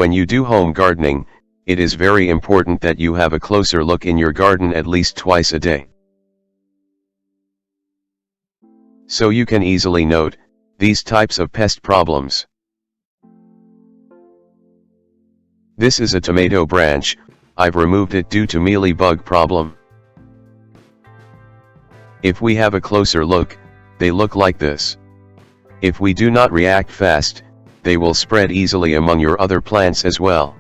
When you do home gardening, it is very important that you have a closer look in your garden at least twice a day. So you can easily note these types of pest problems. This is a tomato branch. I've removed it due to mealybug problem. If we have a closer look, they look like this. If we do not react fast, they will spread easily among your other plants as well.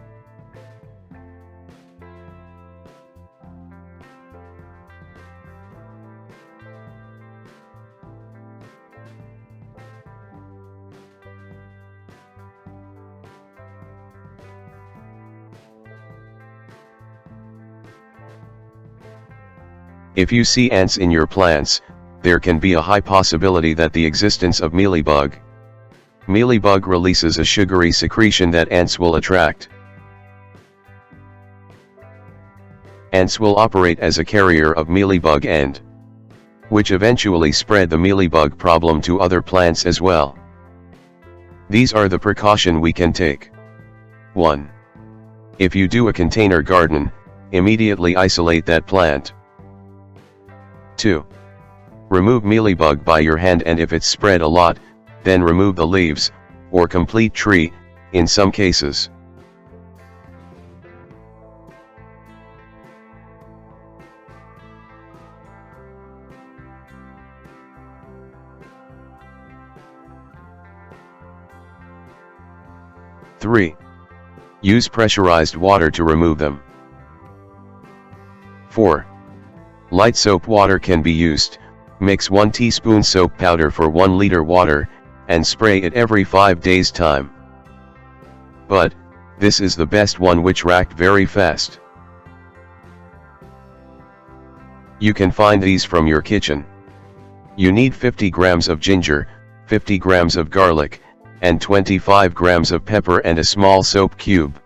If you see ants in your plants, there can be a high possibility that the existence of mealybug. Mealybug releases a sugary secretion that ants will attract. Ants will operate as a carrier of mealybug and which eventually spread the mealybug problem to other plants as well. These are the precaution we can take. 1. If you do a container garden, immediately isolate that plant. 2. Remove mealybug by your hand, and if it's spread a lot, then remove the leaves, or complete tree, in some cases. Three. Use pressurized water to remove them. 4. Light soap water can be used. Mix 1 teaspoon soap powder for 1 liter water, and spray it every 5 days time. But, this is the best one which react very fast. You can find these from your kitchen. You need 50 grams of ginger, 50 grams of garlic, and 25 grams of pepper and a small soap cube.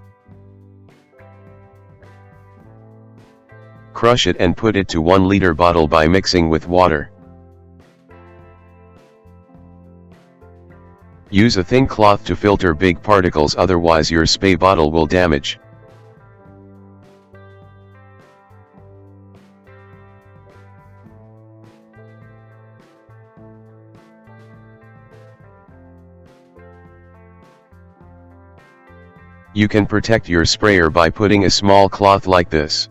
Crush it and put it to 1 liter bottle by mixing with water. Use a thin cloth to filter big particles, otherwise your spray bottle will damage. You can protect your sprayer by putting a small cloth like this.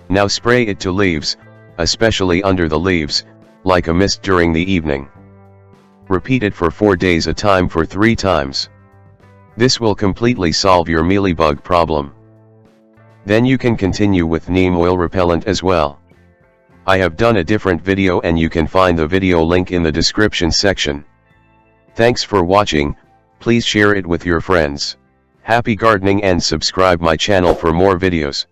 Now spray it to leaves, especially under the leaves, like a mist during the evening. Repeat it for 4 days a time for 3 times. This will completely solve your mealybug problem. Then you can continue with neem oil repellent as well. I have done a different video and you can find the video link in the description section. Thanks for watching. Please share it with your friends. Happy gardening and subscribe my channel for more videos.